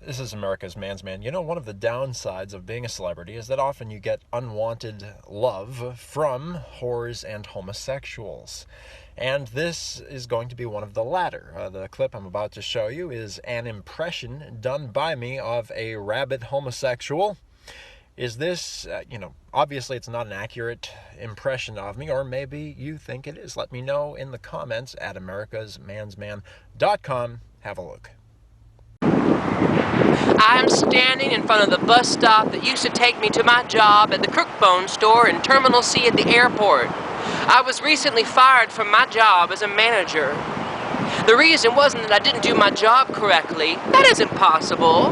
This is America's Man's Man. You know, one of the downsides of being a celebrity is that often you get unwanted love from whores and homosexuals. And this is going to be one of the latter. The clip I'm about to show you is an impression done by me of a rabid homosexual. Is this, obviously it's not an accurate impression of me, or maybe you think it is. Let me know in the comments at americasmansman.com. Have a look. I'm standing in front of the bus stop that used to take me to my job at the Crookbone store in Terminal C at the airport. I was recently fired from my job as a manager. The reason wasn't that I didn't do my job correctly. That isn't possible.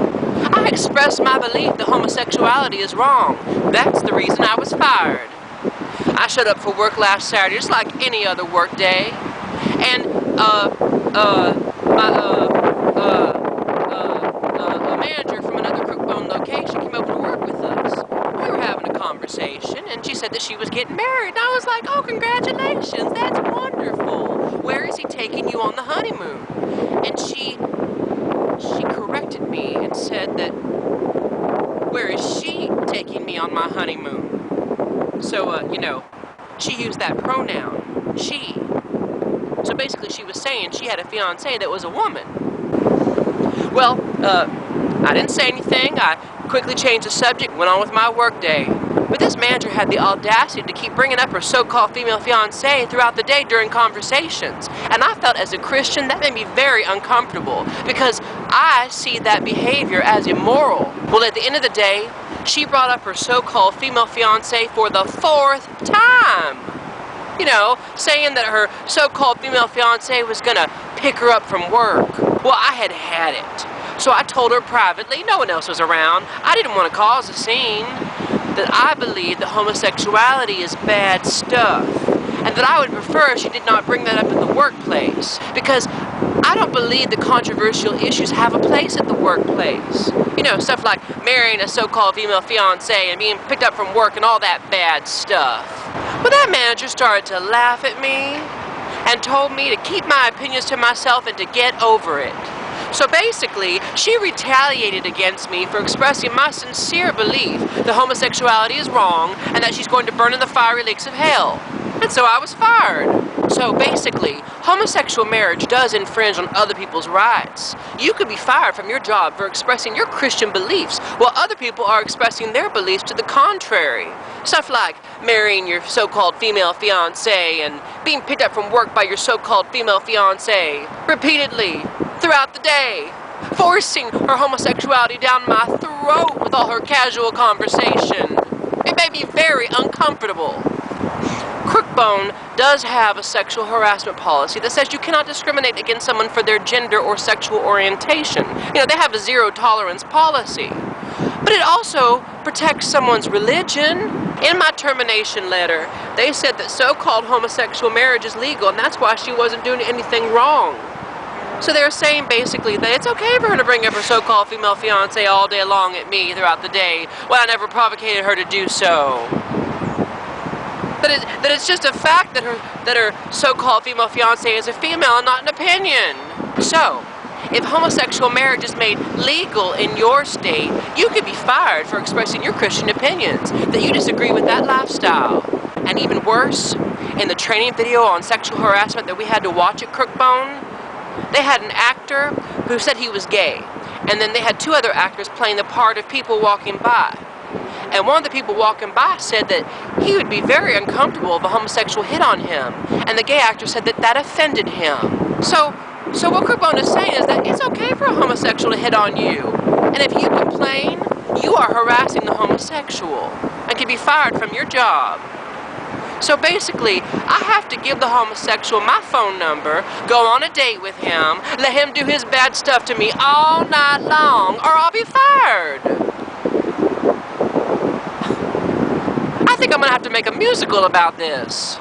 I expressed my belief that homosexuality is wrong. That's the reason I was fired. I showed up for work last Saturday just like any other work day. And, a manager from another Crookbone location came over to work with us. We were having a conversation, and she said that she was getting married. And I was like, oh, congratulations, that's wonderful. Where is he taking you on the honeymoon? And she corrected me and said that, where is she taking me on my honeymoon? So, she used that pronoun, she. So basically she was saying she had a fiancé that was a woman. Well, I didn't say anything. I quickly changed the subject, went on with my work day. But this manager had the audacity to keep bringing up her so-called female fiancé throughout the day during conversations. And I felt as a Christian that made me very uncomfortable because I see that behavior as immoral. Well, at the end of the day, she brought up her so-called female fiancé for the 4th time. Saying that her so-called female fiancé was gonna pick her up from work. Well, I had it. So I told her privately, no one else was around, I didn't want to cause a scene, that I believed that homosexuality is bad stuff, and that I would prefer if she did not bring that up in the workplace, because I don't believe that controversial issues have a place at the workplace. Stuff like marrying a so-called female fiancé and being picked up from work and all that bad stuff. But that manager started to laugh at me and told me to keep my opinions to myself and to get over it. So basically, she retaliated against me for expressing my sincere belief that homosexuality is wrong and that she's going to burn in the fiery lakes of hell. And so I was fired. So basically, homosexual marriage does infringe on other people's rights. You could be fired from your job for expressing your Christian beliefs, while other people are expressing their beliefs to the contrary. Stuff like marrying your so-called female fiancé and being picked up from work by your so-called female fiancé repeatedly throughout the day, forcing her homosexuality down my throat with all her casual conversation. It made me very uncomfortable. Crookbone does have a sexual harassment policy that says you cannot discriminate against someone for their gender or sexual orientation. They have a zero tolerance policy. But it also protects someone's religion. In my termination letter, they said that so-called homosexual marriage is legal, and that's why she wasn't doing anything wrong. So they're saying basically that it's okay for her to bring up her so-called female fiancé all day long at me throughout the day when I never provocated her to do so. That it's just a fact that her so-called female fiancé is a female and not an opinion. So, if homosexual marriage is made legal in your state, you could be fired for expressing your Christian opinions, that you disagree with that lifestyle. And even worse, in the training video on sexual harassment that we had to watch at Crookbone, they had an actor who said he was gay, and then they had 2 other actors playing the part of people walking by. And one of the people walking by said that he would be very uncomfortable if a homosexual hit on him, and the gay actor said that that offended him. So what Crookbone is saying is that it's okay for a homosexual to hit on you, and if you complain, you are harassing the homosexual and can be fired from your job. So basically, I have to give the homosexual my phone number, go on a date with him, let him do his bad stuff to me all night long, or I'll be fired. I think I'm gonna have to make a musical about this.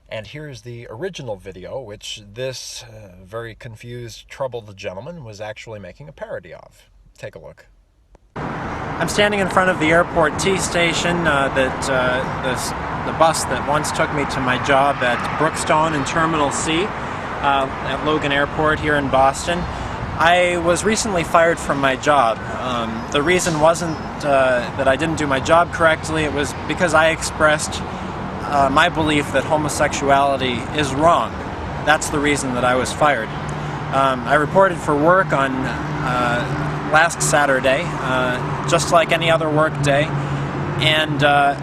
And here's the original video, which this very confused, troubled gentleman was actually making a parody of. Take a look. I'm standing in front of the airport T station, the bus that once took me to my job at Brookstone in Terminal C. at Logan Airport here in Boston. I was recently fired from my job. The reason wasn't that I didn't do my job correctly, it was because I expressed my belief that homosexuality is wrong. That's the reason that I was fired. I reported for work on last Saturday, just like any other work day, and a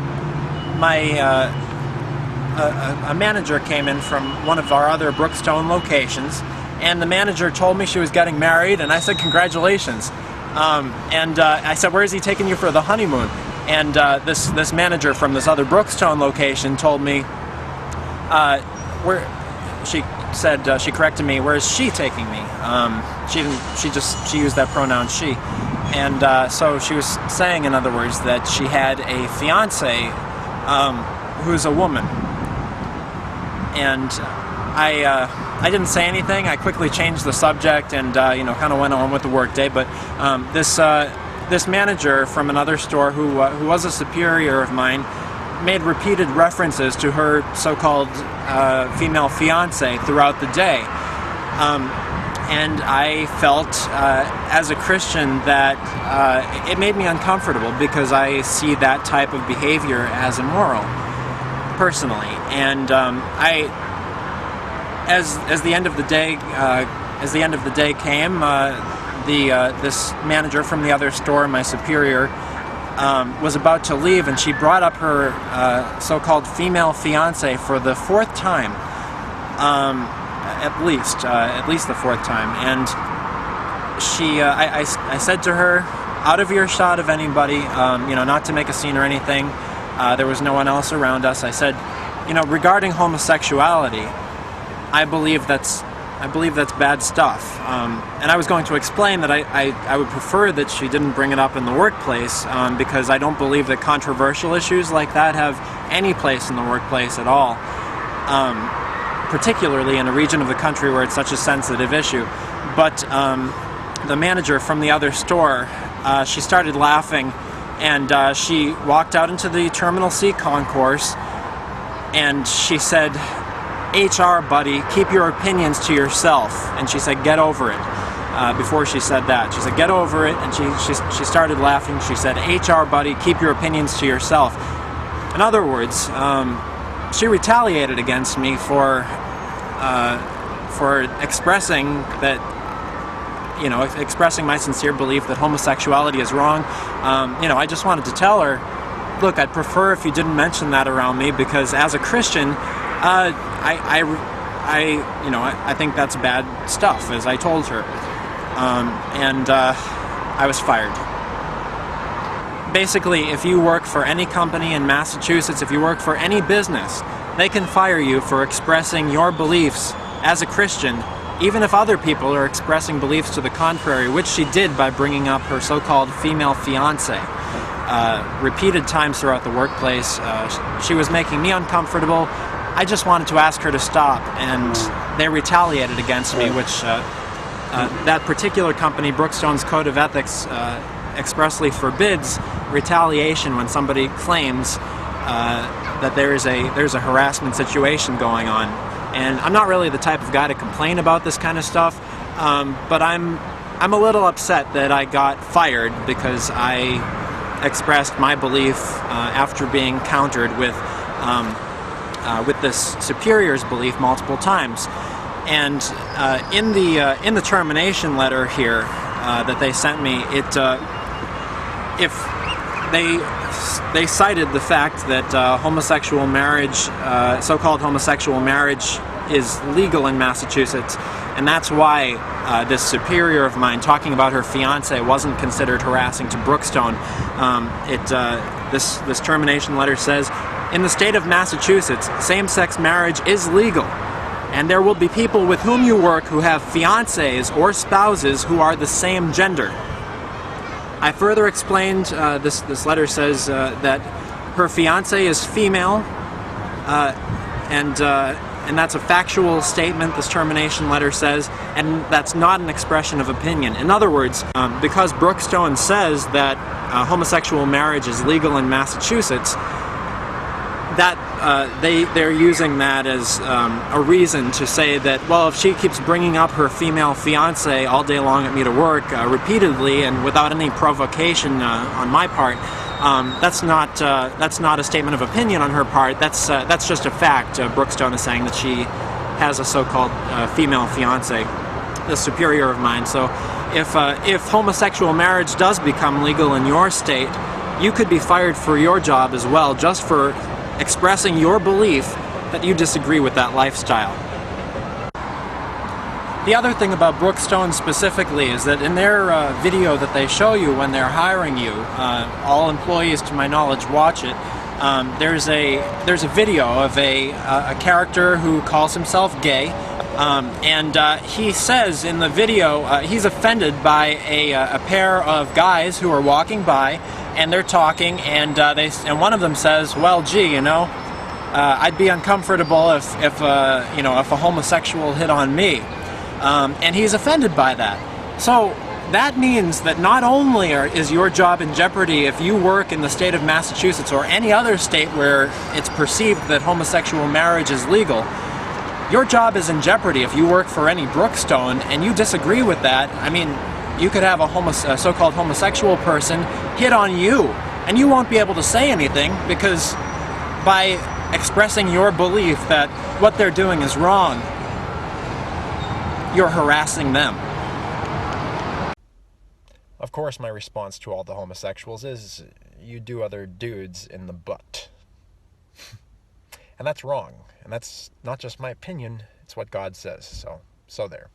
manager came in from one of our other Brookstone locations, and the manager told me she was getting married, and I said, congratulations. I said, where is he taking you for the honeymoon? And this manager from this other Brookstone location told me, she corrected me, where is she taking me? She used that pronoun she. And so she was saying, in other words, that she had a fiance who's a woman. And I didn't say anything. I quickly changed the subject and kind of went on with the workday. But this manager from another store who was a superior of mine made repeated references to her so-called female fiance throughout the day. And I felt, as a Christian, that it made me uncomfortable because I see that type of behavior as immoral, personally. And as the end of the day came, this manager from the other store, my superior, was about to leave, and she brought up her so-called female fiance for the fourth time, at least the fourth time. And I said to her, out of earshot of anybody, not to make a scene or anything. There was no one else around us. I said, regarding homosexuality, I believe that's bad stuff. And I was going to explain that I would prefer that she didn't bring it up in the workplace, because I don't believe that controversial issues like that have any place in the workplace at all, particularly in a region of the country where it's such a sensitive issue. But the manager from the other store, she started laughing, and she walked out into the Terminal C concourse, and she said, HR, buddy, keep your opinions to yourself. And she said, get over it. Before she said that, she said, get over it. And she started laughing. She said, HR, buddy, keep your opinions to yourself. In other words, she retaliated against me for expressing that, expressing my sincere belief that homosexuality is wrong. I just wanted to tell her, look, I'd prefer if you didn't mention that around me, because as a Christian, I think that's bad stuff, as I told her. I was fired. Basically, if you work for any company in Massachusetts, if you work for any business, they can fire you for expressing your beliefs as a Christian, even if other people are expressing beliefs to the contrary, which she did by bringing up her so-called female fiance. Repeated times throughout the workplace. She was making me uncomfortable. I just wanted to ask her to stop, and they retaliated against me, which that particular company, Brookstone's Code of Ethics, expressly forbids retaliation when somebody claims that there's a harassment situation going on. And I'm not really the type of guy to complain about this kind of stuff, but I'm a little upset that I got fired because I expressed my belief after being countered with this superior's belief multiple times. And in the termination letter here that they sent me, if they cited the fact that homosexual marriage, so-called homosexual marriage, is legal in Massachusetts, and that's why this superior of mine talking about her fiance wasn't considered harassing to Brookstone. This termination letter says, in the state of Massachusetts, same-sex marriage is legal, and there will be people with whom you work who have fiancés or spouses who are the same gender. I further explained, this letter says that her fiancé is female, and that's a factual statement, this termination letter says, and that's not an expression of opinion. In other words, because Brookstone says that homosexual marriage is legal in Massachusetts, that they're using that as a reason to say that, well, if she keeps bringing up her female fiance all day long at me to work repeatedly and without any provocation on my part, that's not a statement of opinion on her part. That's just a fact. Brookstone is saying that she has a so-called female fiance, the superior of mine. So if homosexual marriage does become legal in your state, you could be fired for your job as well, just for expressing your belief that you disagree with that lifestyle. The other thing about Brookstone specifically is that in their video that they show you when they're hiring you, all employees to my knowledge watch it, there's a video of a character who calls himself gay, and he says in the video he's offended by a pair of guys who are walking by, and they're talking, and one of them says, well, gee, I'd be uncomfortable if a homosexual hit on me, and he's offended by that. So that means that not only is your job in jeopardy if you work in the state of Massachusetts or any other state where it's perceived that homosexual marriage is legal, your job is in jeopardy if you work for any Brookstone and you disagree with that. I mean, you could have a so-called homosexual person hit on you, and you won't be able to say anything because by expressing your belief that what they're doing is wrong, you're harassing them. Of course, my response to all the homosexuals is, you do other dudes in the butt. And that's wrong. And that's not just my opinion, it's what God says. So there.